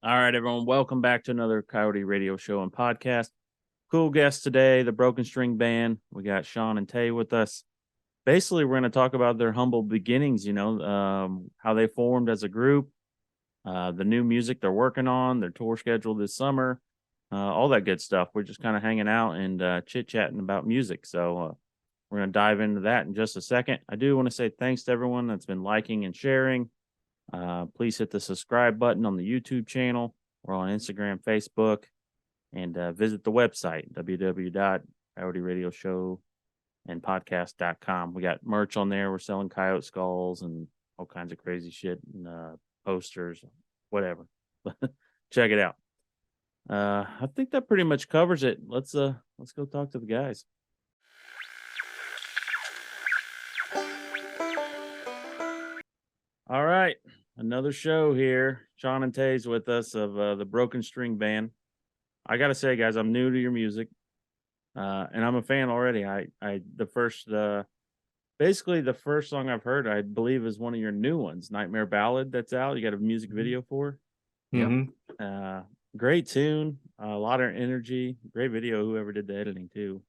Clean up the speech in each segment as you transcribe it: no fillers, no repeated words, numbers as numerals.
All right, everyone. Welcome back to another Coyote Radio Show and podcast. Cool guest today, the Broken String Band. We got Sean and Tay with us. Basically, we're going to talk about their humble beginnings, how they formed as a group, the new music they're working on, their tour schedule this summer, all that good stuff. We're just kind of hanging out and chit-chatting about music. So we're going to dive into that in just a second. I do want to say thanks to everyone that's been liking and sharing. Please hit the subscribe button on the YouTube channel or on Instagram, Facebook, and visit the website, www.coyoteradioshow.com. We got merch on there. We're selling coyote skulls and all kinds of crazy shit and posters, whatever. Check it out. I think that pretty much covers it. Let's go talk to the guys. All right, another show here. Sean and Tay's with us of the Broken String Band. I gotta say, guys, I'm new to your music, and I'm a fan already. Basically the first song I've heard, I believe, is one of your new ones, Nightmare Ballad. That's out. You got a music video for. Mm-hmm. Great tune, a lot of energy, great video. Whoever did the editing too.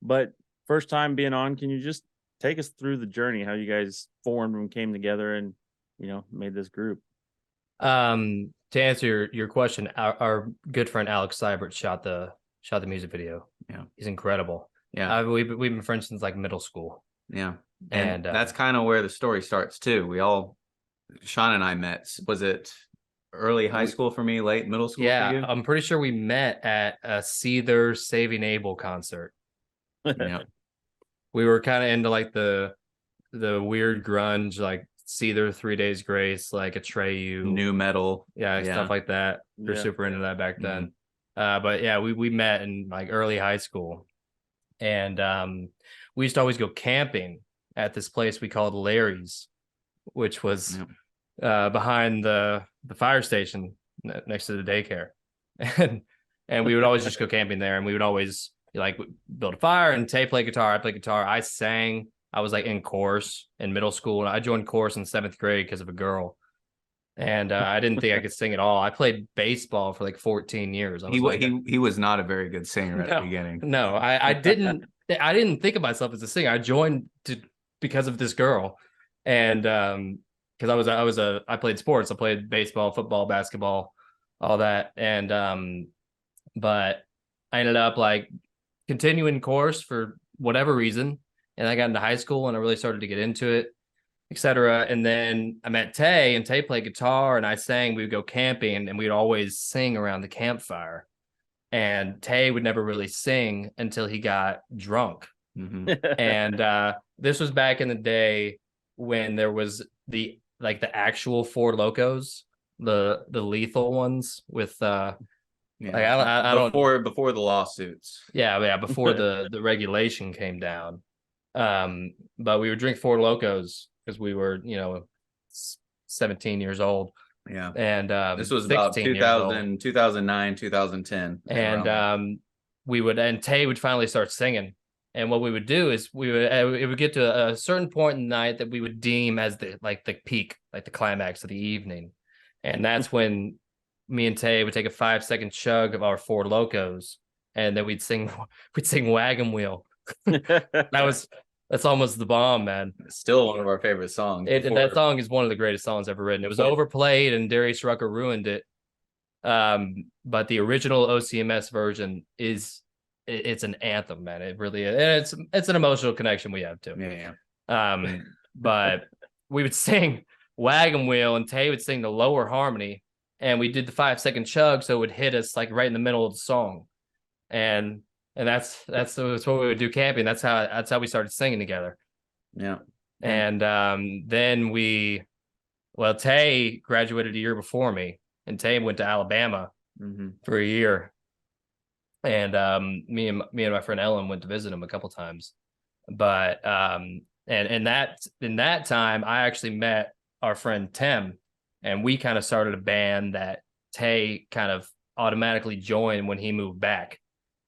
But first time being on, can you just take us through the journey, how you guys formed and came together and, made this group? To answer your question, our good friend Alex Seibert shot the music video. Yeah, he's incredible. Yeah, we've been friends since like middle school. Yeah, and that's kind of where the story starts too. Sean and I met. Was it early high school for me, late middle school for you? I'm pretty sure we met at a Seether Saving Abel concert. Yeah. We were kind of into like the weird grunge, like Seether, 3 Days Grace, like Atreyu, new metal, stuff like that. We were super into that back then. But yeah, we met in like early high school, and we used to always go camping at this place we called Larry's, which was behind the fire station next to the daycare, and we would always just go camping there, and we would always build a fire, and Tay played guitar, I played guitar, I sang. I was like in chorus in middle school, and I joined chorus in 7th grade because of a girl. And I didn't think I could sing at all. I played baseball for like 14 years. He was not a very good singer at the beginning. No, I didn't think of myself as a singer. I joined because of this girl, and because I played sports. I played baseball, football, basketball, all that, and but I ended up like continuing course for whatever reason, and I got into high school and I really started to get into it, etc. And then I met Tay, and Tay played guitar and I sang. We would go camping and we'd always sing around the campfire, and Tay would never really sing until he got drunk. And this was back in the day when there was the actual Four Locos, the lethal ones with I don't before the lawsuits. Before the regulation came down. But we would drink Four Locos because we were 17 years old. Yeah, and this was about 2009, 2010, and and Tay would finally start singing. And what we would do is it would get to a certain point in the night that we would deem as the peak, like the climax of the evening, and that's when me and Tay would take a 5-second chug of our Four Locos, and then we'd sing Wagon Wheel. That's almost the bomb, man. It's still one of our favorite songs. That song is one of the greatest songs ever written. It was overplayed and Darius Rucker ruined it. But the original OCMS version it's an anthem, man. It really is. And it's an emotional connection we have too. Yeah. But we would sing Wagon Wheel and Tay would sing the lower harmony, and we did the 5-second chug so it would hit us like right in the middle of the song. And that's what we would do camping. That's how we started singing together. Yeah. And then Tay graduated a year before me, and Tay went to Alabama for a year. And me and my friend Ellen went to visit him a couple times. But and in that time I actually met our friend Tim, and we kind of started a band that Tay kind of automatically joined when he moved back.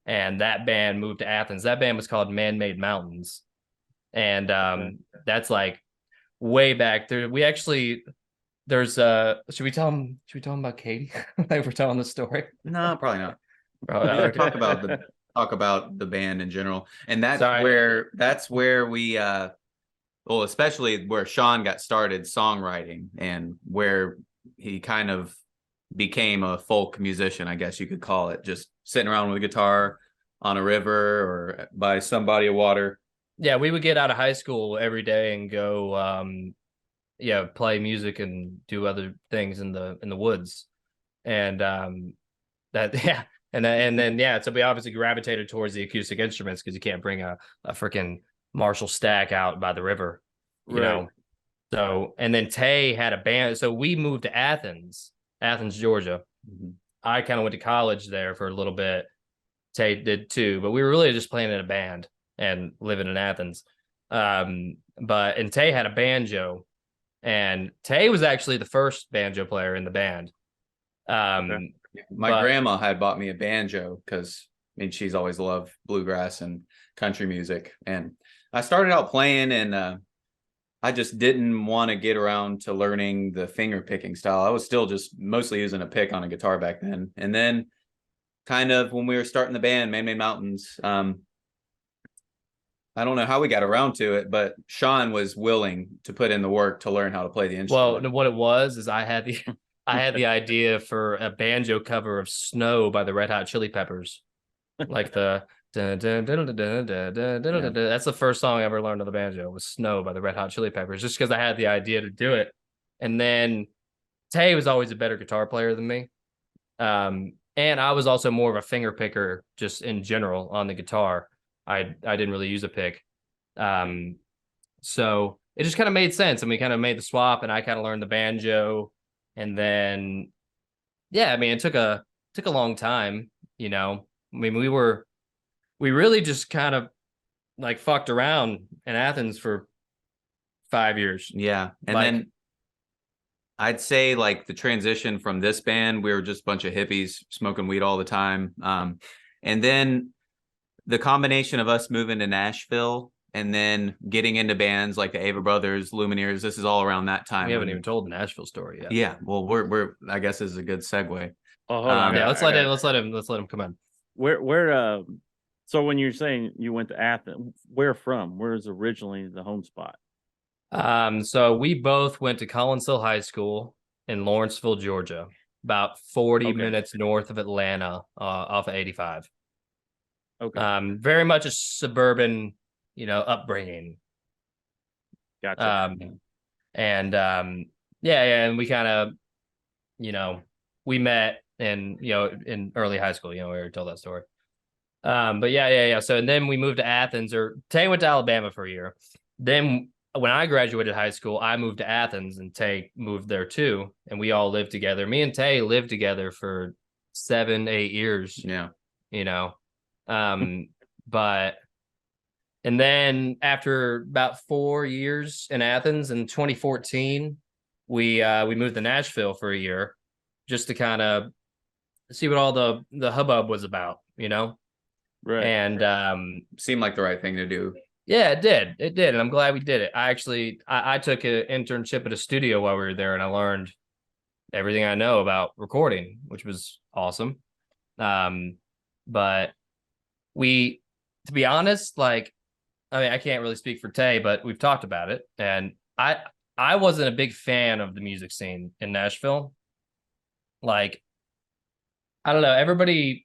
And that band moved to Athens. That band was called Man-Made Mountains. And that's like way back there. We actually, there's should we tell him about Katie? Like we're telling the story. No, probably not. Oh, okay. Talk about the band in general, and Sorry. that's where we well, especially where Sean got started songwriting and where he kind of became a folk musician, I guess you could call it, just sitting around with a guitar on a river or by some body of water. Yeah, we would get out of high school every day and go play music and do other things in the woods. And that yeah. And then yeah, so we obviously gravitated towards the acoustic instruments because you can't bring a freaking Marshall stack out by the river, you Right. know. So and then Tay had a band. So we moved to Athens, Georgia. Mm-hmm. I kind of went to college there for a little bit. Tay did too, but we were really just playing in a band and living in Athens. And Tay had a banjo, and Tay was actually the first banjo player in the band. Okay. My grandma had bought me a banjo because she's always loved bluegrass and country music, and I started out playing, and I just didn't want to get around to learning the finger picking style. I was still just mostly using a pick on a guitar back then, and then kind of when we were starting the band, Man-Made Mountains. I don't know how we got around to it, but Sean was willing to put in the work to learn how to play the instrument. Well, what it was is I had the idea for a banjo cover of "Snow" by the Red Hot Chili Peppers, like the. That's the first song I ever learned on the banjo was "Snow" by the Red Hot Chili Peppers, just because I had the idea to do it. And then Tay was always a better guitar player than me, and I was also more of a finger picker just in general on the guitar. I didn't really use a pick, so it just kind of made sense, and we kind of made the swap, and I kind of learned the banjo, and then yeah, I mean it took a long time, you know. I mean we really just kind of like fucked around in Athens for 5 years. Yeah. And then I'd say like the transition from this band, we were just a bunch of hippies smoking weed all the time. And then the combination of us moving to Nashville and then getting into bands like the Ava Brothers, Lumineers, this is all around that time. We haven't even told the Nashville story yet. Yeah. Well, we're I guess this is a good segue. Oh, hold on. Yeah, let's let him come in. Where so when you're saying you went to Athens, where from? Where's originally the home spot? So we both went to Collins Hill High School in Lawrenceville, Georgia, about 40 minutes north of Atlanta, off of 85. Okay. Very much a suburban, upbringing. Gotcha. And and we kind of, we met in early high school, we already told that story. But yeah. So, and then we moved to Athens, or Tay went to Alabama for a year. Then when I graduated high school, I moved to Athens and Tay moved there too. And we all lived together. Me and Tay lived together for 7-8 years. Yeah. But, and then after about 4 years in Athens in 2014, we moved to Nashville for a year just to kind of see what all the hubbub was about, Right. And seemed like the right thing to do. Yeah, it did. And I'm glad we did it. I took an internship at a studio while we were there, and I learned everything I know about recording, which was awesome. But to be honest, I can't really speak for Tay, but we've talked about it, and I wasn't a big fan of the music scene in Nashville. I don't know, everybody's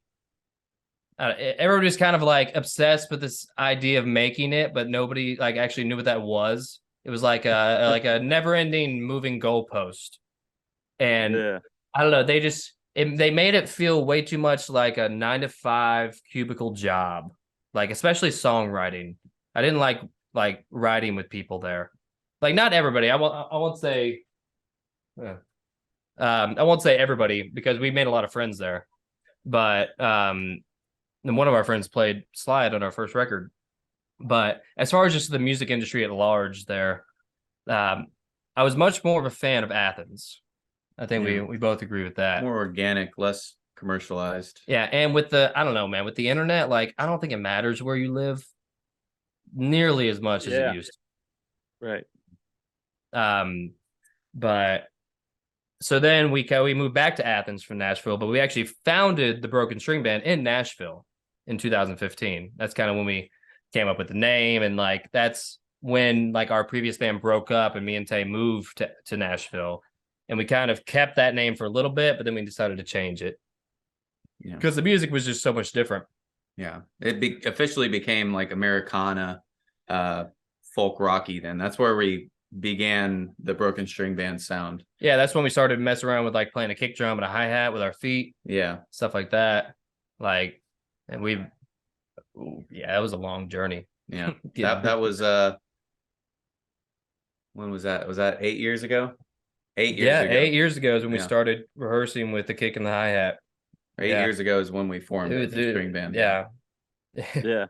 kind of obsessed with this idea of making it, but nobody actually knew what that was. It was like a never-ending moving goalpost, and yeah. I don't know. They made it feel way too much like a 9-to-5 cubicle job, especially songwriting. I didn't like writing with people there. Not everybody. I won't say. I won't say everybody because we made a lot of friends there, but and one of our friends played slide on our first record. But as far as just the music industry at large there, I was much more of a fan of Athens. I think we both agree with that. More organic, less commercialized. Yeah, and with I don't know, man, with the internet, I don't think it matters where you live nearly as much as it used to. Right. But so then we moved back to Athens from Nashville, but we actually founded the Broken String Band in Nashville in 2015. That's kind of when we came up with the name, and like that's when like our previous band broke up, and me and Tay moved to Nashville, and we kind of kept that name for a little bit, but then we decided to change it because the music was just so much different. Yeah, it officially became like Americana, folk rocky. Then that's where we began the Broken String Band sound. Yeah, that's when we started messing around with like playing a kick drum and a hi-hat with our feet. Yeah, stuff like that. Like, and that was a long journey. Yeah, that was when was that? Was that 8 years ago? 8 years ago. 8 years ago is when we started rehearsing with the kick and the hi-hat. 8 years ago is when we formed the string band. Yeah. Yeah.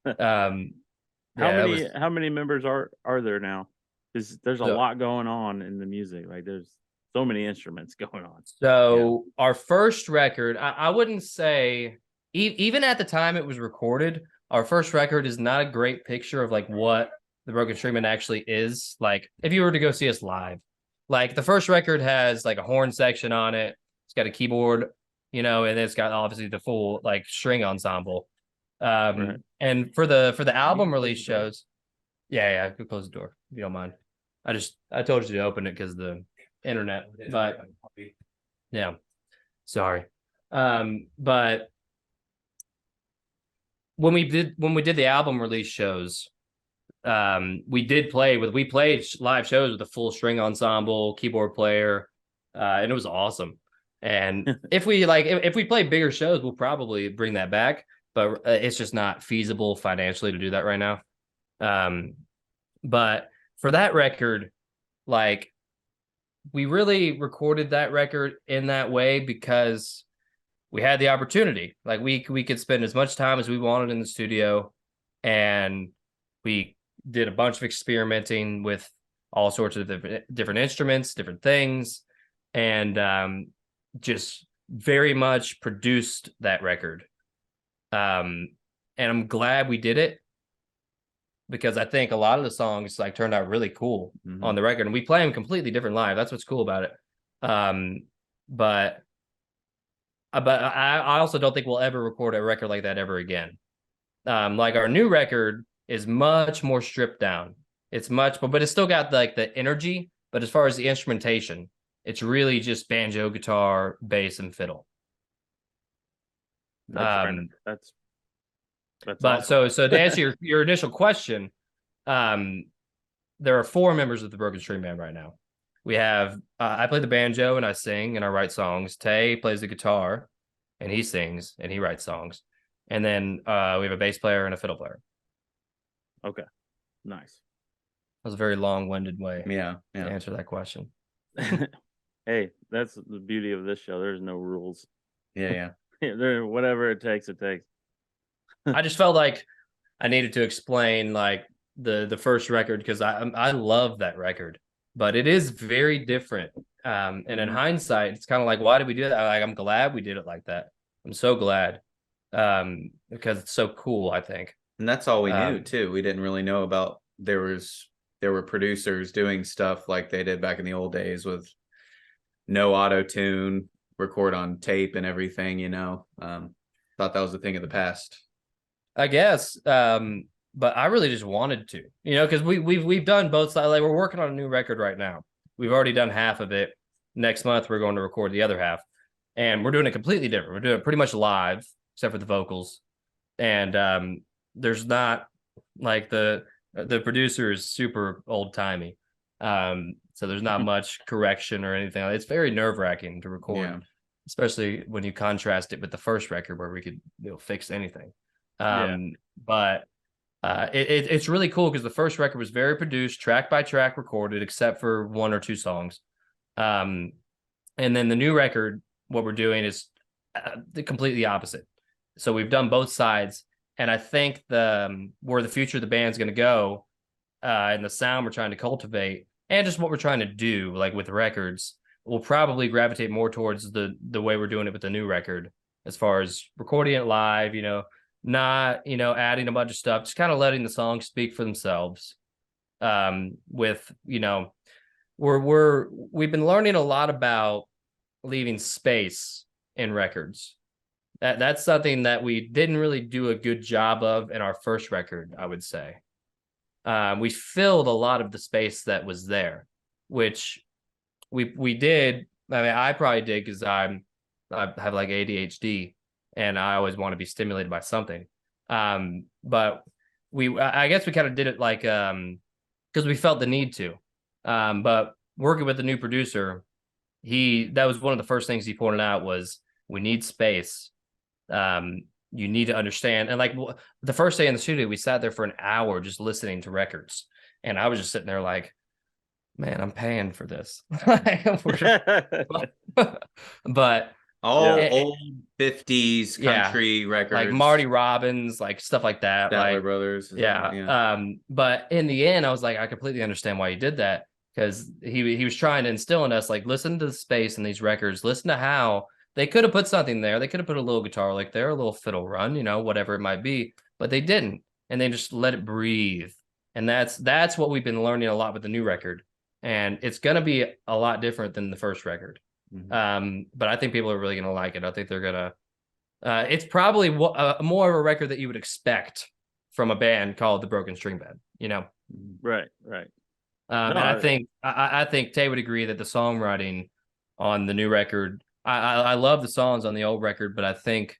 How many members are there now? Because there's a lot going on in the music. Like there's so many instruments going on. So our first record, I wouldn't say even at the time it was recorded, our first record is not a great picture of like what the Broken String Band actually is. Like if you were to go see us live, like the first record has like a horn section on it. It's got a keyboard, and it's got obviously the full like string ensemble. Right. And for the album release shows, yeah, I could close the door if you don't mind. I told you to open it because of the internet, but yeah, sorry. But when we did the album release shows, we played live shows with a full string ensemble, keyboard player, and it was awesome. And if we play bigger shows, we'll probably bring that back, but it's just not feasible financially to do that right now. But for that record, like we really recorded that record in that way because we had the opportunity. Like we could spend as much time as we wanted in the studio, and we did a bunch of experimenting with all sorts of different instruments, different things, and just very much produced that record. And I'm glad we did it because I think a lot of the songs like turned out really cool on the record, and we play them completely different live. That's what's cool about it. But I also don't think we'll ever record a record like that ever again. Like our new record is much more stripped down. It's but it's still got like the energy. But as far as the instrumentation, it's really just banjo, guitar, bass, and fiddle. That's but awesome. so to answer your initial question, there are 4 members of the Broken String Band right now. We have I play the banjo and I sing and I write songs. Tay plays the guitar and he sings and he writes songs. And then we have a bass player and a fiddle player. Okay, nice. That was a very long-winded way to answer that question. Hey, that's the beauty of this show. There's no rules. Yeah. Whatever it takes, it takes. I just felt like I needed to explain like the first record because I love that record, but it is very different. And in hindsight, it's kind of like, why did we do that? Like, I'm glad we did it like that. I'm so glad because it's so cool, I think. And that's all we knew too. We didn't really know about there were producers doing stuff like they did back in the old days with no auto tune, record on tape and everything. Thought that was a thing of the past, I guess. But I really just wanted to, because we've done both sides. Like we're working on a new record right now. We've already done half of it. Next month we're going to record the other half, and we're doing it completely different. We're doing it pretty much live, except for the vocals. And there's not like the producer is super old timey, so there's not much correction or anything. It's very nerve wracking to record, especially when you contrast it with the first record where we could fix anything. But it's really cool because the first record was very produced, track by track recorded, except for 1 or 2 songs. And then the new record, what we're doing is completely opposite. So we've done both sides, and I think where the future of the band's going to go, and the sound we're trying to cultivate, and just what we're trying to do, like with records, will probably gravitate more towards the way we're doing it with the new record, as far as recording it live, not adding a bunch of stuff, just kind of letting the songs speak for themselves, with we've been learning a lot about leaving space in records. That's something that we didn't really do a good job of in our first record, I would say. We filled a lot of the space that was there, which we did. I mean, I probably did because I have like ADHD, and I always want to be stimulated by something. But I guess we kind of did it like because we felt the need to. But working with the new producer, that was one of the first things he pointed out was we need space. You need to understand. And like the first day in the studio, we sat there for an hour just listening to records. And I was just sitting there like, man, I'm paying for this. But old 50s country records, like Marty Robbins, like stuff like that. Statler like Brothers. yeah. But in the end, I was like, I completely understand why he did that, because he was trying to instill in us, like, listen to the space in these records, listen to how they could have put something there. They could have put a little guitar lick there, a little fiddle run, whatever it might be, but they didn't. And they just let it breathe. And that's what we've been learning a lot with the new record. And it's going to be a lot different than the first record. Mm-hmm. But I think people are really going to like it. I think they're going to, it's probably more of a record that you would expect from a band called the Broken String Band, Right. And I think Tay would agree that the songwriting on the new record, I love the songs on the old record, but I think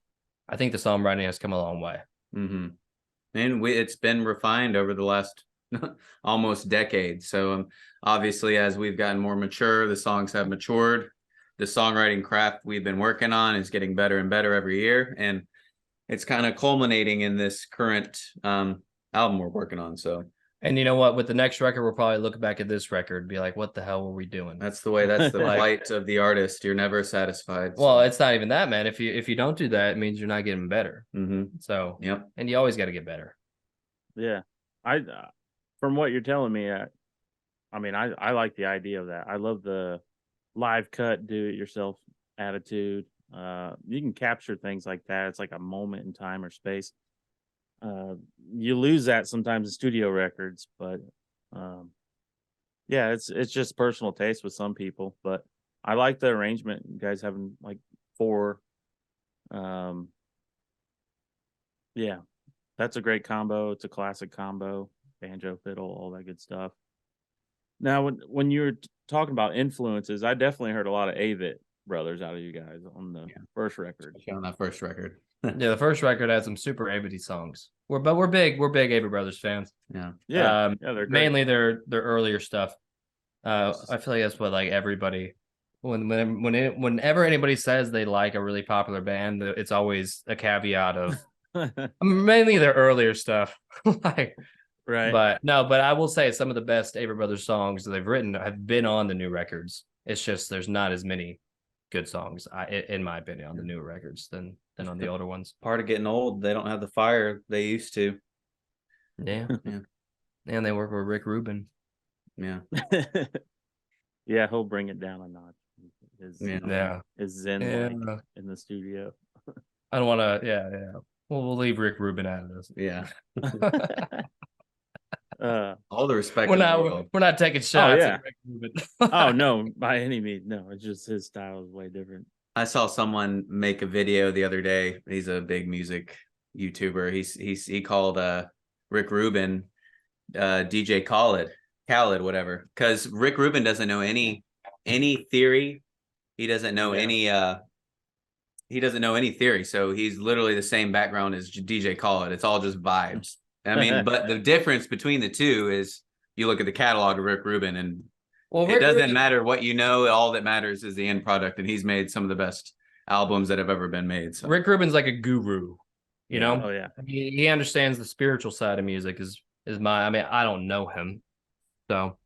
the songwriting has come a long way. Mm-hmm. And it's been refined over the last almost decade. So obviously, as we've gotten more mature, the songs have matured. The songwriting craft we've been working on is getting better and better every year, and it's kind of culminating in this current album we're working on. So. And you know what? With the next record, we'll probably look back at this record and be like, what the hell were we doing? That's the plight of the artist. You're never satisfied. Well, it's not even that, man. If you don't do that, it means you're not getting better. Mm-hmm. So, yep. And you always got to get better. Yeah. From what you're telling me, I like the idea of that. I love the live cut, do it yourself attitude. You can capture things like that. It's like a moment in time or space. You lose that sometimes in studio records, but it's just personal taste with some people. But I like the arrangement. You guys having like 4. That's a great combo. It's a classic combo, banjo, fiddle, all that good stuff. Now, when you were talking about influences, I definitely heard a lot of Avett Brothers out of you guys on the first record. On that first record. Yeah, the first record had some super Avett songs. We're big Avett Brothers fans. Yeah. They're great. Mainly their earlier stuff. I feel like that's what like everybody whenever anybody says they like a really popular band, it's always a caveat of mainly their earlier stuff. Like, right. But I will say some of the best Avett Brothers songs that they've written have been on the new records. It's just there's not as many good songs, in my opinion, on the newer records than on the older ones. Part of getting old, they don't have the fire they used to. Yeah. And they work with Rick Rubin. Yeah. Yeah, he'll bring it down a notch. His zen in the studio. I don't want to. Yeah. We'll leave Rick Rubin out of this. Yeah. All the respect. We're not taking shots at Rick Rubin. Oh no, by any means, no. It's just his style is way different. I saw someone make a video the other day. He's a big music YouTuber. He called Rick Rubin DJ Khaled, whatever. Because Rick Rubin doesn't know any theory. He doesn't know any theory. So he's literally the same background as DJ Khaled. It's all just vibes. I mean, but the difference between the two is you look at the catalog of Rick Rubin, and it doesn't matter what you know. All that matters is the end product, and he's made some of the best albums that have ever been made. So Rick Rubin's like a guru, you know? Oh yeah. He understands the spiritual side of music. I don't know him, so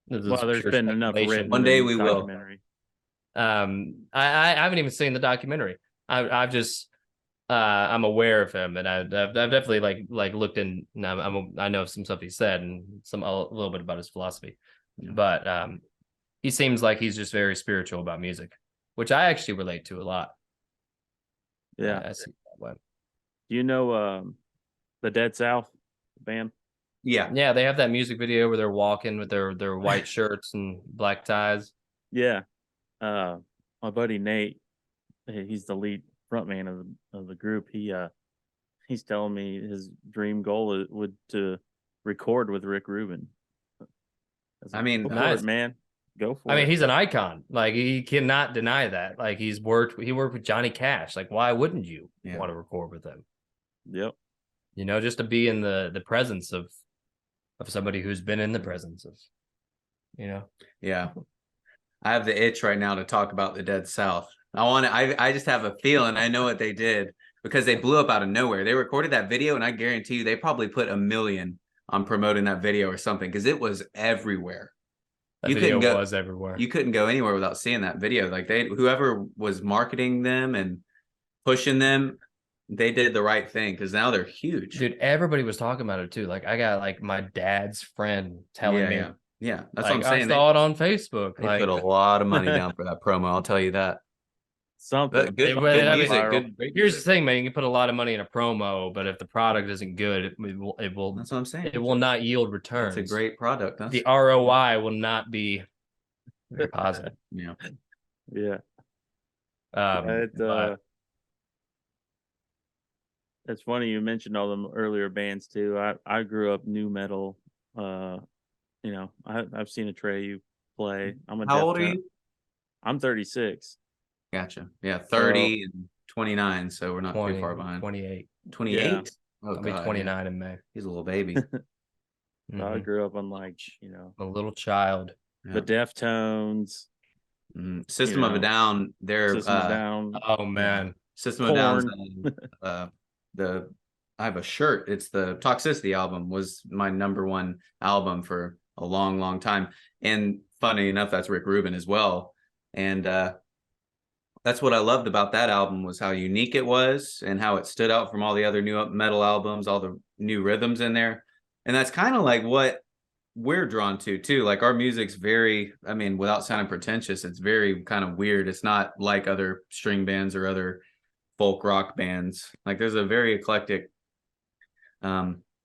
there's been enough written. One day we will. I haven't even seen the documentary. I've just I'm aware of him, and I've definitely like looked in. I know some stuff he said and a little bit about his philosophy, but he seems like he's just very spiritual about music, which I actually relate to a lot. Yeah, I see that way. Do you know the Dead South band? Yeah, they have that music video where they're walking with their white shirts and black ties. Yeah. My buddy Nate, he's the lead frontman of the group. He's telling me his dream goal would to record with Rick Rubin. I mean, go for nice. it, man. Go for I mean, it. he's an icon. Like, he cannot deny that. Like, he worked with Johnny Cash. Like, why wouldn't you want to record with him? Yep. You know, just to be in the presence of somebody who's been in the presence of, you know. Yeah. I have the itch right now to talk about the Dead South. I just have a feeling I know what they did because they blew up out of nowhere. They recorded that video, and I guarantee you they probably put $1 million on promoting that video or something, because it was everywhere. That video was everywhere. You couldn't go anywhere without seeing that video. Like, whoever was marketing them and pushing them, they did the right thing, because now they're huge. Dude, everybody was talking about it too. Like, I got like my dad's friend telling me. Yeah, that's like, what I'm saying. I saw it on Facebook. They put a lot of money down for that promo, I'll tell you that. Something. Good music. Good. Here's the thing, man. You can put a lot of money in a promo, but if the product isn't good, it will. That's what I'm saying. It will not yield returns. It's a great product. The ROI will not be very positive. Yeah. It's funny you mentioned all them earlier bands too. I grew up new metal. You know, I've seen Atreyu play. How old are you? I'm 36. Gotcha. Yeah, 30 and 29, so we're not too far behind. 28. 28? Yeah. I'll be 29 in May. He's a little baby. I grew up on, like, you know, a little child. The Deftones. System of a Down. They're System of a Down. Oh man. System of a Down. I have a shirt. It's the Toxicity album, was my #1 album for a long, long time. And funny enough, that's Rick Rubin as well. And that's what I loved about that album, was how unique it was and how it stood out from all the other new metal albums, all the new rhythms in there. And that's kind of like what we're drawn to too. Like, our music's very, I mean, without sounding pretentious, it's very kind of weird. It's not like other string bands or other folk rock bands. Like, there's a very eclectic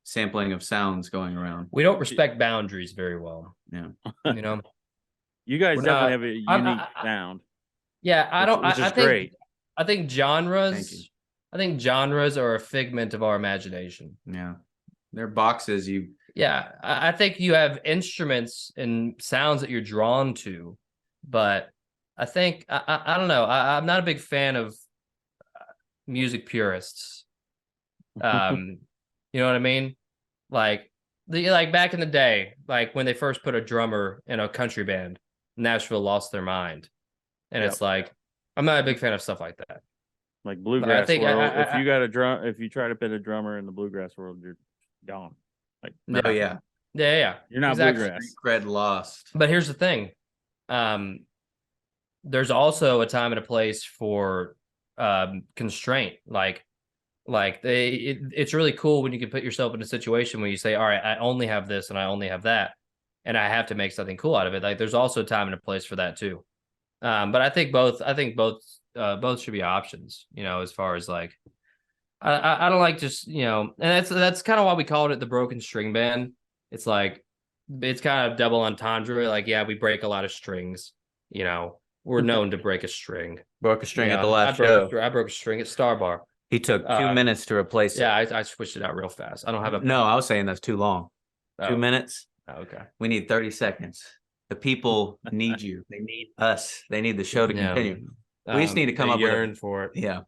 sampling of sounds going around. We don't respect boundaries very well. Yeah. You know, you guys definitely have a unique sound. Yeah, which is great. I think genres are a figment of our imagination. Yeah. They're boxes Yeah, I think you have instruments and sounds that you're drawn to, but I think I don't know. I'm not a big fan of music purists. You know what I mean? Like back in the day, like when they first put a drummer in a country band, Nashville lost their mind, and it's like, I'm not a big fan of stuff like that. Like bluegrass world. If you got a drum, if you try to put a drummer in the bluegrass world, you're gone. Like, yeah. You're not bluegrass. Cred lost. But here's the thing. There's also a time and a place for constraint. It's really cool when you can put yourself in a situation where you say, all right, I only have this and I only have that, and I have to make something cool out of it. Like, there's also a time and a place for that too. But I think both should be options, you know, as far as like, I don't like just, you know, and that's kind of why we called it the Broken String Band. It's like, it's kind of double entendre. Like, yeah, we break a lot of strings, you know, we're known to break a string. Broke a string at the last show. I broke a string at Star Bar. He took 2 minutes to replace it. Yeah, I switched it out real fast. I don't have a... No, I was saying that's too long. 2 minutes? Oh, okay. We need 30 seconds. The people need you. They need us. They need the show to continue. We just need to come up with for it. Yeah.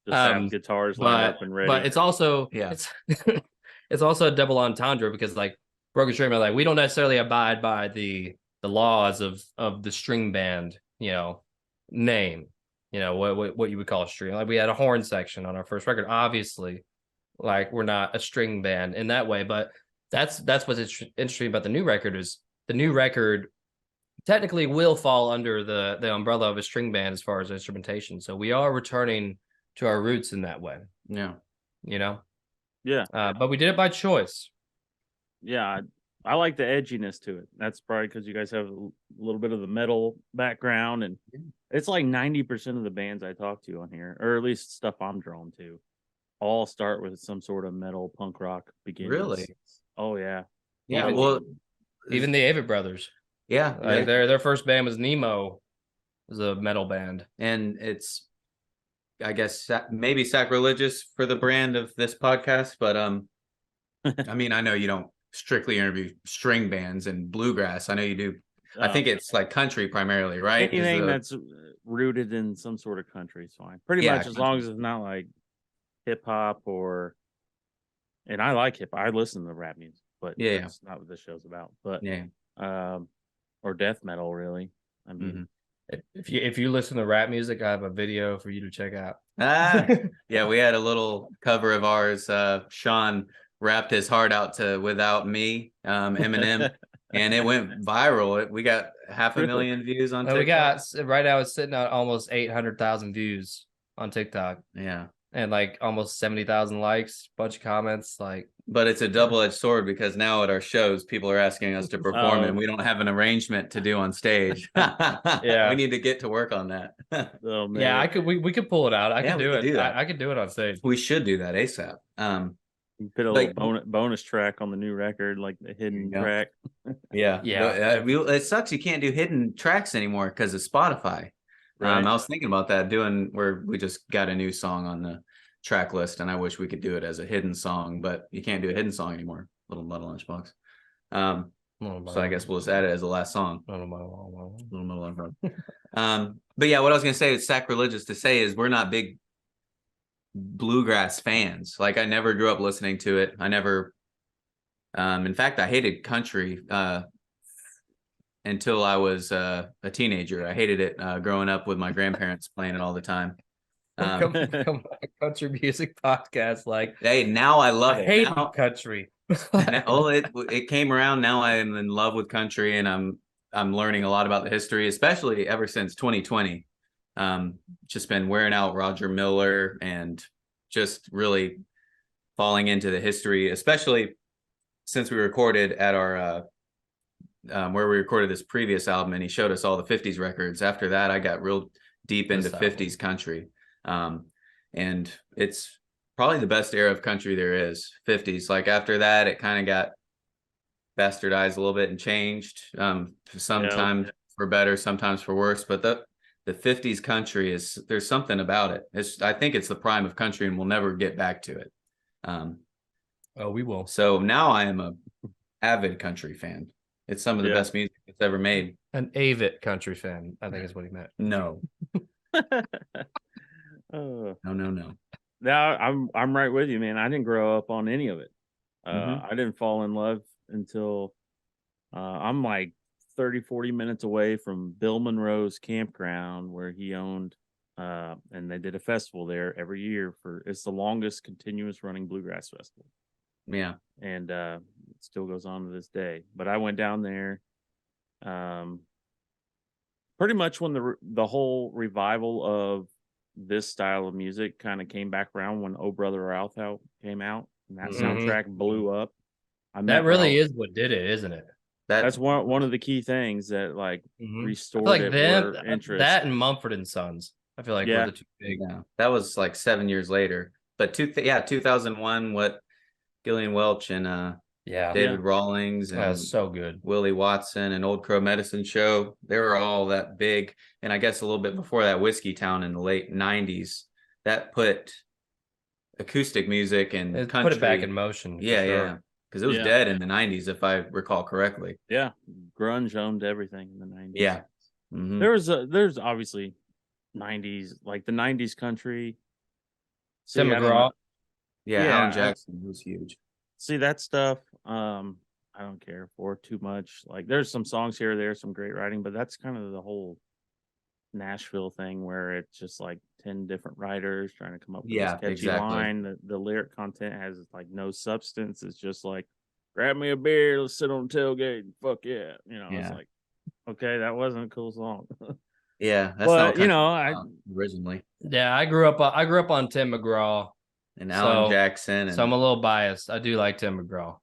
Just have guitars lined up and ready. But it's also it's also a double entendre, because like Broken String Band, like, we don't necessarily abide by the laws of the string band, you know, name, you know, what you would call a string. Like, we had a horn section on our first record. Obviously, like, we're not a string band in that way, but that's what's interesting about the new record, is the new record technically will fall under the umbrella of a string band as far as instrumentation. So we are returning to our roots in that way. Yeah. You know? Yeah. But we did it by choice. Yeah. I like the edginess to it. That's probably because you guys have a little bit of the metal background, and it's like 90% of the bands I talk to on here, or at least stuff I'm drawn to. all start with some sort of metal punk rock beginnings. Really? Oh yeah. Yeah. Even- Well, Even the Avett Brothers. yeah. Their first band was Nemo. It was a metal band. And it's, I guess, maybe sacrilegious for the brand of this podcast, but I mean, I know you don't strictly interview string bands and bluegrass. I know you do. I think it's like country primarily, right? Anything that's rooted in some sort of country is fine. Pretty Yeah, much as long as it's not like hip hop or. And I like hip. I listen to rap music, but that's not what this show's about. But or death metal, really. I mean, if you listen to rap music, I have a video for you to check out. Yeah, we had a little cover of ours. Sean rapped his heart out to "Without Me," Eminem, and it went viral. We got 500,000 views on TikTok. We got right now it's sitting at almost 800,000 views on TikTok. Yeah. And like almost 70,000 likes, bunch of comments. Like, but it's a double-edged sword because now at our shows, people are asking us to perform, and we don't have an arrangement to do on stage. Yeah, we need to get to work on that. Oh, man. Yeah, I could. We could pull it out. I could do it. I could do it on stage. We should do that ASAP. Put a little bonus track on the new record, like the hidden track. Yeah. It sucks you can't do hidden tracks anymore because of Spotify. Right. I was thinking about that where we just got a new song on the track list, and I wish we could do it as a hidden song, but you can't do a hidden song anymore. Little Metal Lunchbox. So I guess we'll just add it as the last song. Little Metal Lunchbox. But yeah, what I was gonna say is sacrilegious to say is we're not big bluegrass fans. Like I never grew up listening to it. I never. In fact, I hated country. Until I was a teenager. I hated it growing up with my grandparents playing it all the time. Come on, country music podcast. Like, hey, now I love it. I hate country. It came around. Now I am in love with country, and I'm learning a lot about the history, especially ever since 2020. Just been wearing out Roger Miller and just really falling into the history, especially since we recorded at our where we recorded this previous album, and he showed us all the 50s records. After that, I got real deep into 50s country. And it's probably the best era of country there is, 50s. Like after that, it kind of got bastardized a little bit and changed. Sometimes for better, sometimes for worse. But the 50s country there's something about it. I think it's the prime of country, and we'll never get back to it. We will. So now I am a avid country fan. It's some of the best music that's ever made. An Avett country fan, I think is what he meant. No. No. Now I'm right with you, man. I didn't grow up on any of it. I didn't fall in love until I'm like 30-40 minutes away from Bill Monroe's campground where he owned and they did a festival there every year it's the longest continuous running bluegrass festival. Yeah. And it still goes on to this day. But I went down there pretty much when the whole revival of this style of music kind of came back around when Oh Brother Ralph came out, and that soundtrack blew up. That really is what did it, isn't it? That's one of the key things that like restored like interest. That and Mumford and Sons. I feel like were the two big. Yeah, that was like 7 years later. But 2001, what Gillian Welch and David Rawlings and so good. Willie Watson and Old Crow Medicine Show, they were all that big. And I guess a little bit before that, Whiskey Town in the late 90s, that put acoustic music and country, put it back in motion. Yeah. Because it was dead in the 90s, if I recall correctly. Yeah. Grunge owned everything in the 90s. Yeah. There's obviously 90s, like the 90s country. Tim McGraw. Alan Jackson was huge. See that stuff, I don't care for too much. Like there's some songs here or there, some great writing, but that's kind of the whole Nashville thing where it's just like 10 different writers trying to come up with this catchy line. The lyric content has like no substance. It's just like, grab me a beer, let's sit on the tailgate, and fuck yeah. It's like, okay, that wasn't a cool song. Yeah, that's but not originally. Yeah, I grew up on Tim McGraw and Alan Jackson, so I'm a little biased. I do like Tim McGraw.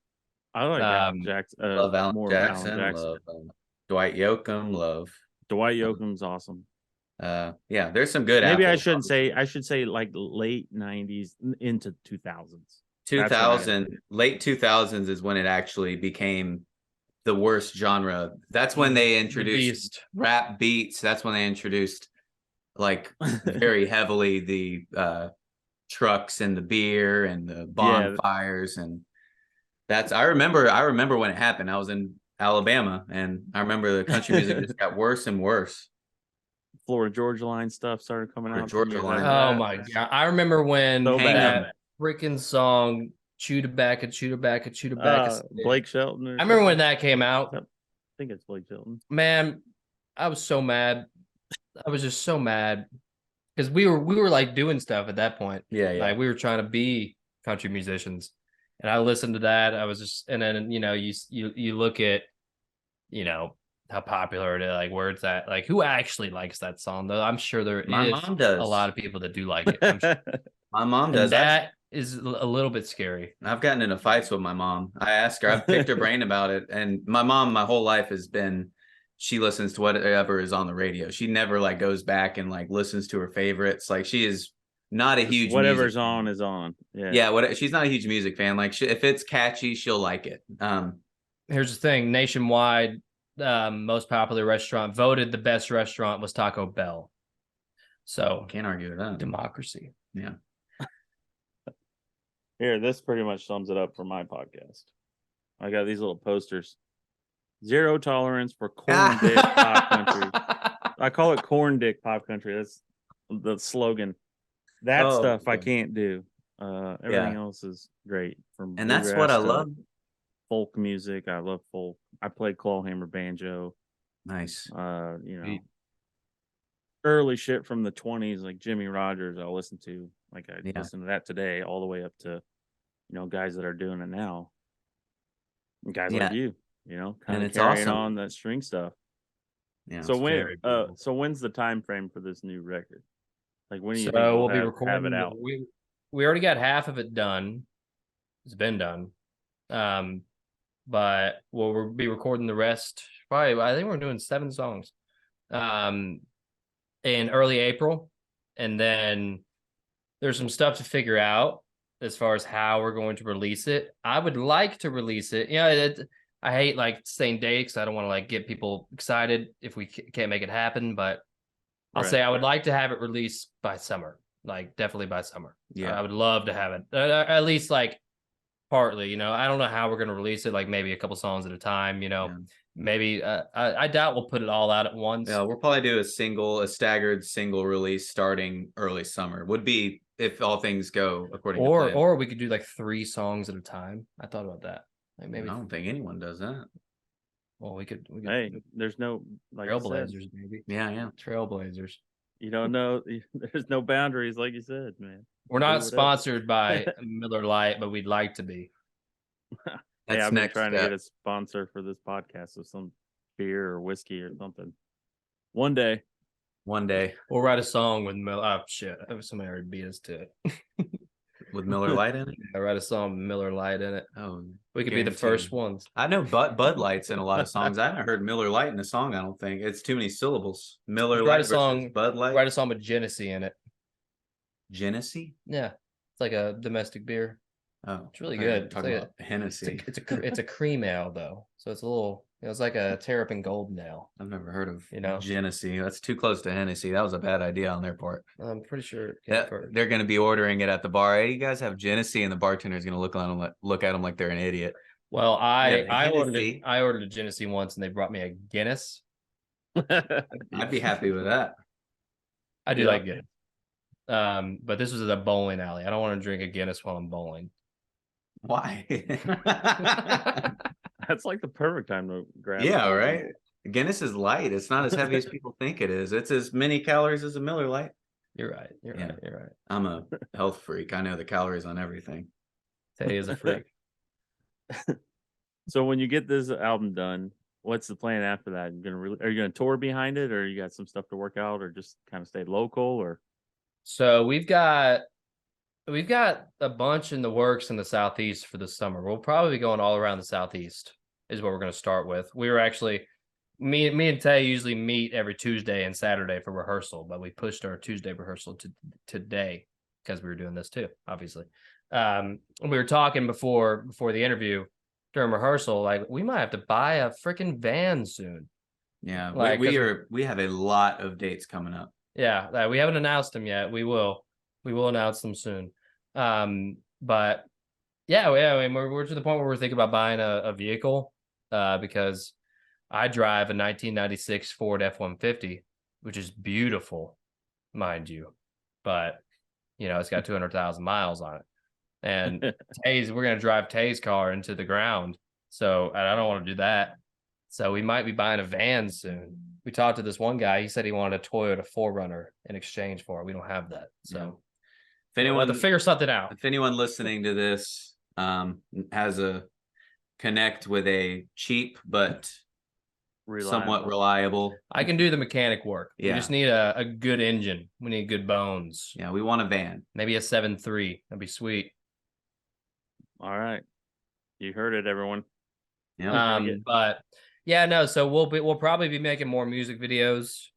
I like Alan Jackson. Love Alan Jackson. Love Dwight Yoakam. Dwight Yoakam's awesome. Yeah, there's some good Maybe I apples. shouldn't say. I should say like late '90s into 2000s. 2000, late 2000s is when it actually became the worst genre. That's when they introduced rap beats. That's when they introduced like very heavily the trucks and the beer and the bonfires. And that's I remember when it happened. I was in Alabama, and I remember the country music just got worse and worse. Florida Georgia Line stuff started coming out. Georgia Line. Oh my god! I remember when So that freaking song "Chew Tobacco, Chew Tobacco, Chew Tobacco." Blake Shelton. I remember when that came out. I think it's Blake Shelton. Man, I was so mad. I was just so mad because we were like doing stuff at that point. Yeah, yeah. Like we were trying to be country musicians, and I listened to that. I was just, and then you look at, how popular it is, like where it's at, like who actually likes that song though. I'm sure there My is mom does. a lot of people that do like it. I'm sure. My mom does. That is a little bit scary. I've gotten into fights with my mom. I asked her, I've picked her brain about it. And my mom, my whole life has been, she listens to whatever is on the radio. She never like goes back and like listens to her favorites. Like she is not a huge whatever's on is on. Yeah. She's not a huge music fan. Like if it's catchy, she'll like it. Here's the thing: nationwide, most popular restaurant voted the best restaurant was Taco Bell. So can't argue with that. Democracy. Yeah. Here, this pretty much sums it up for my podcast. I got these little posters. 0 tolerance for corn dick pop country. I call it corn dick pop country. That's the slogan. That stuff I can't do. Everything else is great. And that's what I love. Folk music. I love folk. I played clawhammer banjo. Nice. Early shit from the 20s, like Jimmy Rogers, I'll listen to. Like I listen to that today, all the way up to, guys that are doing it now. And guys like you, kind of carrying on that string stuff. Yeah. So when's the time frame for this new record? Like when do you think we'll be recording? Have it out? We already got half of it done. It's been done. But we'll be recording the rest. Probably, I think we're doing 7 songs. In early April, and then there's some stuff to figure out as far as how we're going to release it. I would like to release it. I hate like saying dates. I don't want to like get people excited if we can't make it happen. But I'll say I would like to have it released by summer, like definitely by summer. Yeah, I would love to have it at least like partly. I don't know how we're going to release it. Like maybe a couple songs at a time. Maybe I doubt we'll put it all out at once. Yeah, we'll probably do a staggered single release starting early summer. Would be if all things go according to plan. Or we could do like 3 songs at a time. I thought about that. Like maybe I don't think anyone does that. Well, we could. Hey, there's no like Trailblazers, maybe. Yeah. Trailblazers. You don't know. There's no boundaries, like you said, man. We're not sponsored by Miller Lite, but we'd like to be. I've been trying to get a sponsor for this podcast of some beer or whiskey or something. One day. We'll write a song with Miller. Oh, shit. Somebody already beat us to it. With Miller Lite in it? I write a song with Miller Lite in it. Oh, we could be the first ones. I know Bud Light's in a lot of songs. I haven't heard Miller Lite in a song, I don't think. It's too many syllables. Miller Lite versus Bud Light. Write a song with Genesee in it. Genesee? Yeah. It's like a domestic beer. Oh, it's really good. Talking about Hennessy. It's a cream ale though, so it's a little. It's like a Terrapin Golden Ale. I've never heard of Genesee. That's too close to Hennessy. That was a bad idea on their part. I'm pretty sure they're going to be ordering it at the bar. Hey, you guys have Genesee, and the bartender's going to look at them like they're an idiot. Well, I ordered a Genesee once, and they brought me a Guinness. I'd be happy with that. I do like Guinness. But this was at a bowling alley. I don't want to drink a Guinness while I'm bowling. Why? That's like the perfect time to grab. Yeah, right. Guinness is light. It's not as heavy as people think it is. It's as many calories as a Miller Lite. You're right. You're right. I'm a health freak. I know the calories on everything. Teddy is a freak. So when you get this album done, what's the plan after that? Are you gonna tour behind it, or you got some stuff to work out, or just kind of stay local, or? So we've got a bunch in the works in the Southeast for the summer. We'll probably be going all around the Southeast is what we're going to start with. We were actually me and Tay usually meet every Tuesday and Saturday for rehearsal, but we pushed our Tuesday rehearsal to today because we were doing this too, obviously. We were talking before the interview during rehearsal, like we might have to buy a freaking van soon. Yeah, Like, we have a lot of dates coming up. Yeah, we haven't announced them yet. We will announce them soon. But yeah, I mean, we're to the point where we're thinking about buying a vehicle, because I drive a 1996 Ford F-150, which is beautiful, mind you, but it's got 200,000 miles on it. And we're gonna drive Tay's car into the ground, so I don't want to do that. So we might be buying a van soon. We talked to this one guy. He said he wanted a Toyota 4Runner in exchange for it. We don't have that, so if anyone we'll have to figure something out. If anyone listening to this has a connect with a cheap but somewhat reliable, I can do the mechanic work. Yeah. We just need a good engine. We need good bones. Yeah, we want a van. Maybe a 7.3. That'd be sweet. All right, you heard it, everyone. Yeah. But yeah, no. So we'll probably be making more music videos.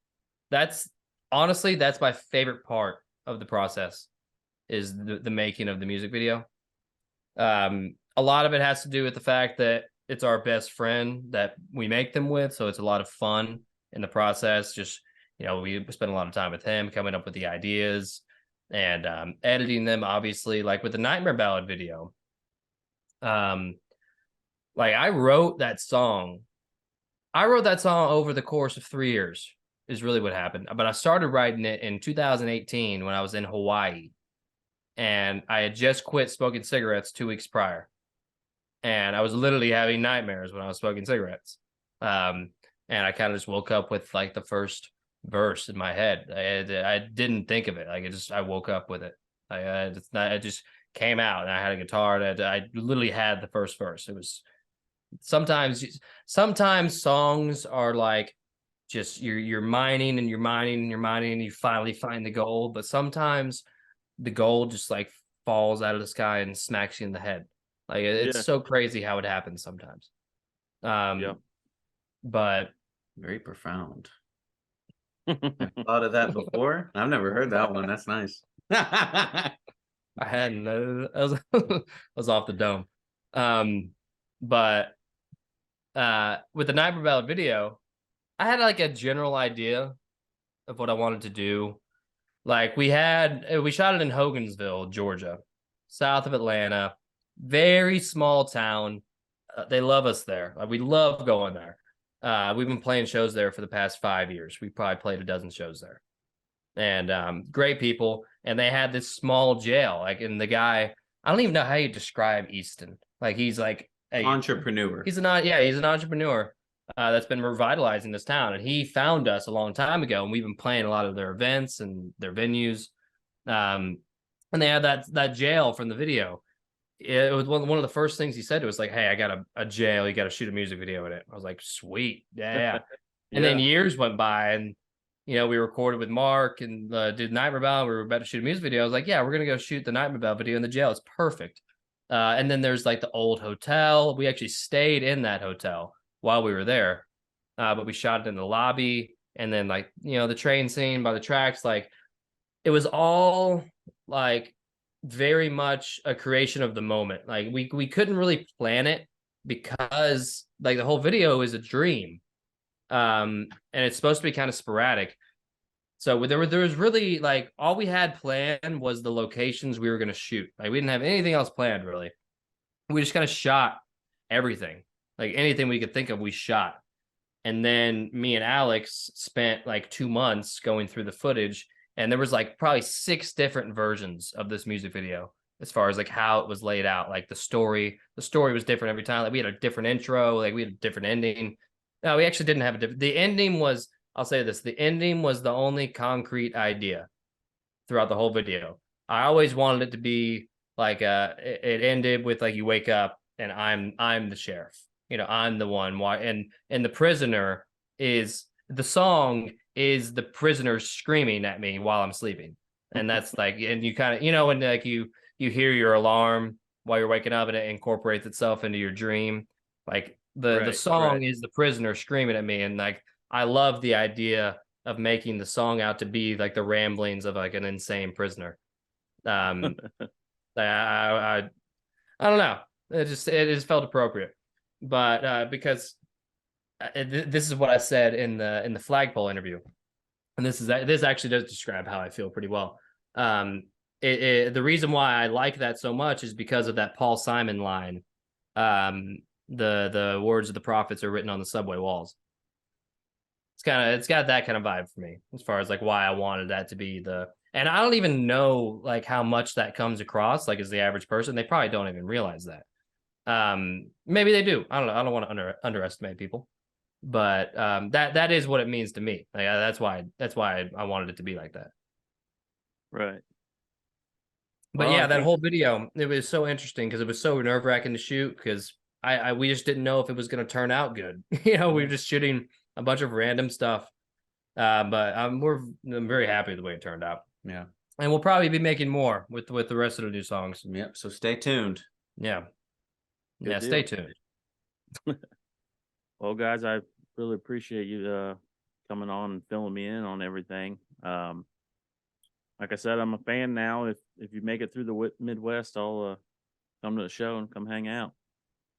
That's honestly my favorite part of the process, is the making of the music video. A lot of it has to do with the fact that it's our best friend that we make them with, so it's a lot of fun in the process. Just we spend a lot of time with him coming up with the ideas and editing them. Obviously, like with the Nightmare Ballad video, like I wrote that song over the course of 3 years, is really what happened. But I started writing it in 2018 when I was in Hawaii, and I had just quit smoking cigarettes 2 weeks prior. And I was literally having nightmares when I was smoking cigarettes. And I kind of just woke up with like the first verse in my head. I didn't think of it. Like I woke up with it. It just came out, and I had a guitar. And I literally had the first verse. It was sometimes songs are like just you're mining and you're mining and you're mining and you finally find the gold. But sometimes the gold just like falls out of the sky and smacks you in the head. Like it's so crazy how it happens sometimes. But very profound. I've thought of that before. I've never heard that one. That's nice. I hadn't. I was off the dome. But with the Nightmare Ballad video, I had like a general idea of what I wanted to do. Like we shot it in Hogansville, Georgia, south of Atlanta. Very small town. They love us there. Like, we love going there. We've been playing shows there for the past 5 years. We probably played a dozen shows there. And great people. And they had this small jail. Like, and the guy, I don't even know how you describe Easton. Like, he's like entrepreneur. He's an entrepreneur that's been revitalizing this town. And he found us a long time ago, and we've been playing a lot of their events and their venues. And they had that jail from the video. It was one of the first things he said. It was like, "Hey, I got a jail. You got to shoot a music video in it." I was like, "Sweet, yeah." And then years went by, and we recorded with Mark and did Nightmare Ballad. We were about to shoot a music video. I was like, "Yeah, we're gonna go shoot the Nightmare Ballad video in the jail. It's perfect." And then there's like the old hotel. We actually stayed in that hotel while we were there, but we shot it in the lobby. And then like the train scene by the tracks, like it was all like very much a creation of the moment. Like we couldn't really plan it because like the whole video is a dream, and it's supposed to be kind of sporadic. So there was really like all we had planned was the locations we were going to shoot. Like we didn't have anything else planned really. We just kind of shot everything, like anything we could think of, we shot. And then me and Alex spent like 2 months going through the footage. And there was like probably 6 different versions of this music video as far as like how it was laid out. Like the story was different every time. Like we had a different intro, like we had a different ending. No, we actually didn't have a different. The ending was, I'll say this, the ending was the only concrete idea throughout the whole video. I always wanted it to be like it ended with like you wake up and I'm the sheriff. I'm the one. Why? And the prisoner is the song is the prisoner screaming at me while I'm sleeping. And that's like, and you kind of, when like you hear your alarm while you're waking up and it incorporates itself into your dream. Like The Right, song right. is the prisoner screaming at me, and like I love the idea of making the song out to be like the ramblings of like an insane prisoner. Um, I don't know. It just felt appropriate, but because this is what I said in the flagpole interview, and this actually does describe how I feel pretty well. Um, the reason why I like that so much is because of that Paul Simon line. Um, the words of the prophets are written on the subway walls. It's got that kind of vibe for me as far as like why I wanted that to be and I don't even know like how much that comes across like as the average person. They probably don't even realize that. Maybe they do. I don't know. I don't want to underestimate people, but that is what it means to me. Like that's why I wanted it to be like that. Right. But Well, yeah, I that think whole video, it was so interesting because it was so nerve-wracking to shoot because we just didn't know if it was going to turn out good. We were just shooting a bunch of random stuff. But I'm very happy with the way it turned out. Yeah. And we'll probably be making more with the rest of the new songs. Yep. So stay tuned. Yeah. Good Yeah, deal. stay tuned. Well, guys, I really appreciate you coming on and filling me in on everything. Like I said, I'm a fan now. If you make it through the Midwest, I'll come to the show and come hang out.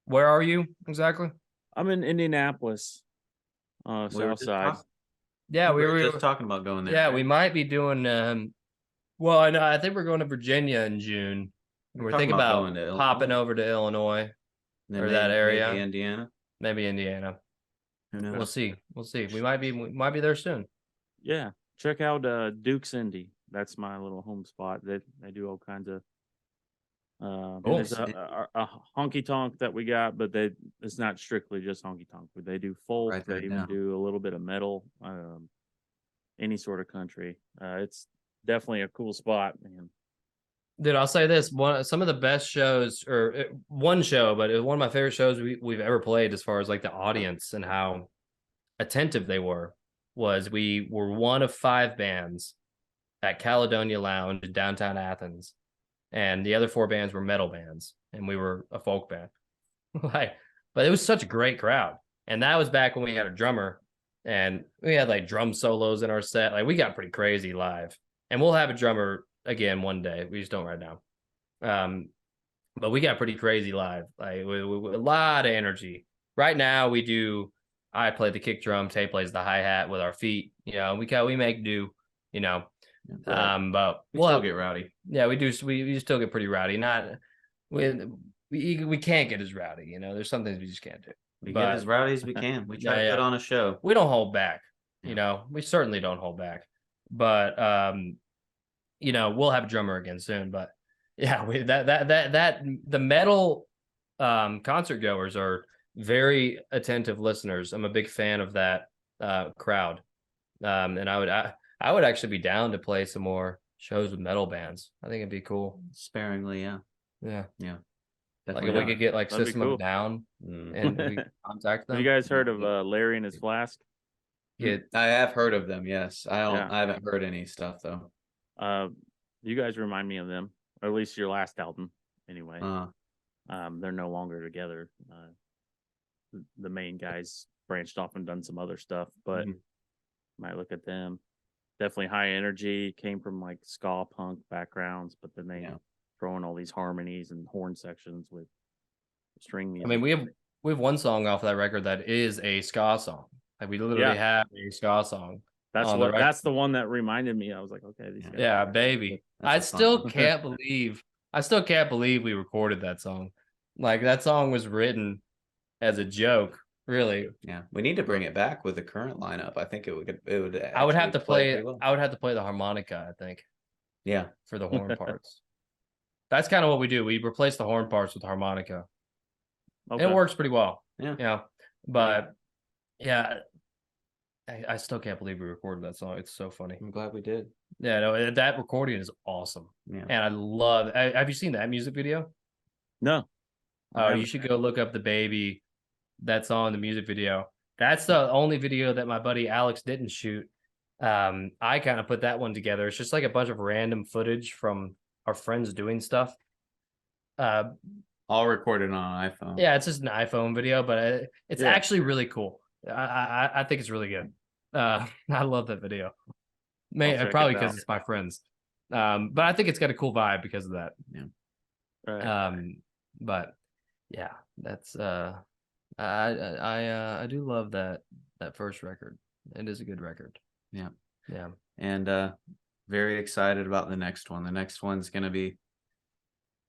Where are you exactly? I'm in Indianapolis, We were south just side. Yeah, we were just talking about going there. Yeah, right? we might be doing well, I think we're going to Virginia in June. We're thinking about going to popping Illinois. over to Illinois Then or that area. maybe Indiana. Maybe Indiana. Who knows? We'll see. We'll see. We might be there soon. Yeah, check out Duke's Indy. That's my little home spot. They do all kinds of. Cool. It's a honky tonk that we got, but it's not strictly just honky tonk. But they do folk. Write They that even down. do a little bit of metal. Any sort of country. It's definitely a cool spot, man. Dude, I'll say this: some of the best shows, or one show, but it was one of my favorite shows we've ever played, as far as like the audience and how attentive they were. Was we were one of 5 bands at Caledonia Lounge in downtown Athens, and the other 4 bands were metal bands, and we were a folk band. Like, but it was such a great crowd, and that was back when we had a drummer, and we had like drum solos in our set. Like we got pretty crazy live, and we'll have a drummer again one day. We just don't right now. But we got pretty crazy live, like with a lot of energy. Right now, I play the kick drum, Tay plays the hi-hat with our feet. We make do. But We still get rowdy. Yeah, we do. We still get pretty rowdy. Not we can't get as rowdy. There's some things we just can't do. We get as rowdy as we can. We try to put on a show. We don't hold back. Yeah. We certainly don't hold back. But we'll have a drummer again soon. But yeah, the metal concert goers are very attentive listeners. I'm a big fan of that crowd. And I would actually be down to play some more shows with metal bands. I think it'd be cool. Sparingly, yeah. Yeah. Yeah. Like if we could get like That'd be System cool. of a Down and we contact them. Have you guys heard of Larry and his Flask? Yeah. I have heard of them, yes. Yeah. I haven't heard any stuff though. You guys remind me of them, or at least your last album, anyway. They're no longer together. The main guys branched off and done some other stuff, but might look at them. Definitely high energy, came from like ska punk backgrounds, but then they throw in all these harmonies and horn sections with string music. I mean, we have one song off of that record that is a ska song. Like we literally have a ska song. That's the one that reminded me. I was like, okay, these guys. Yeah, baby. I still can't believe we recorded that song. Like that song was written as a joke, really. Yeah, we need to bring it back with the current lineup. I think it would. I would have to play. pretty well. I would have to play the harmonica, I think. Yeah, for the horn parts. That's kind of what we do. We replace the horn parts with harmonica. Okay. It works pretty well. Yeah. But yeah, I still can't believe we recorded that song. It's so funny. I'm glad we did. Yeah, no, that recording is awesome. Yeah. And I love. Have you seen that music video? No. Oh, you should go look up the baby. That song, the music video. That's the only video that my buddy Alex didn't shoot. I kind of put that one together. It's just like a bunch of random footage from our friends doing stuff. All recorded on an iPhone. Yeah, it's just an iPhone video, but it's actually really cool. I think it's really good. I love that video. Probably because it's my friends. But I think it's got a cool vibe because of that. Yeah. Right. But yeah, that's I do love that first record. It is a good record. Yeah. Yeah. And very excited about the next one. The next one's gonna be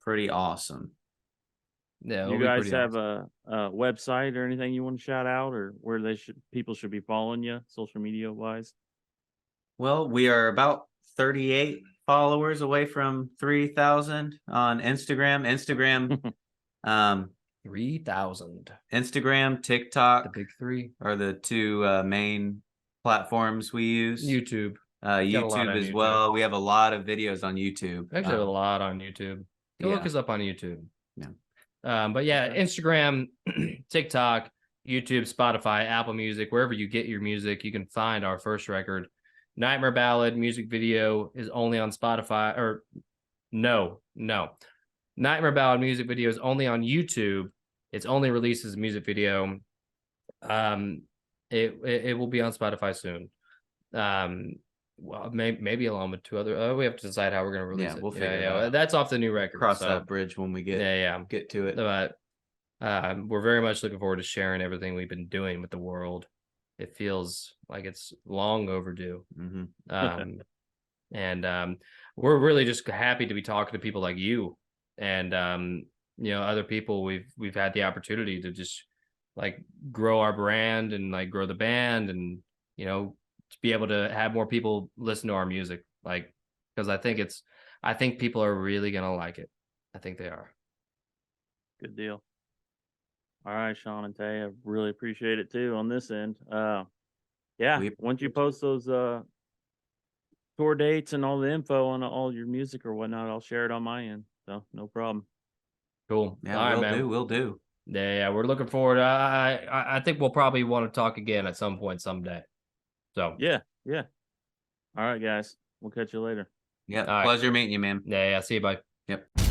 pretty awesome. Yeah. You guys have a website or anything you want to shout out, or where people should be following you social media wise? Well, we are about 38 followers away from 3,000 on Instagram. 3,000. Instagram, TikTok, The big three are the two main platforms we use. YouTube. YouTube as well. We have a lot of videos on YouTube. Actually, have a lot on YouTube. Go look us up on YouTube. Yeah. But yeah, Instagram, TikTok, YouTube, Spotify, Apple Music, wherever you get your music, you can find our first record. Nightmare Ballad music video is only on Spotify, or no. Nightmare Ballad music video is only on YouTube. It's only released as a music video. It will be on Spotify soon. Well, maybe along with two other. We have to decide how we're going to release it. We'll figure it out. That's off the new record. Cross that bridge when we get to it. But we're very much looking forward to sharing everything we've been doing with the world. It feels like it's long overdue. Mm-hmm. And we're really just happy to be talking to people like you and other people. We've had the opportunity to just like grow our brand and like grow the band and to be able to have more people listen to our music, like, because I think people are really gonna like it. I think they are. Good deal. All right, Sean and Tay, I really appreciate it too on this end. Once you post those tour dates and all the info on all your music or whatnot, I'll share it on my end. So no problem. Cool. Yeah, all right, man. We'll do. Yeah, we're looking forward. I think we'll probably want to talk again at some point someday. So yeah. All right, guys. We'll catch you later. Yeah. Pleasure meeting you, man. Yeah. See you. Bye. Yep.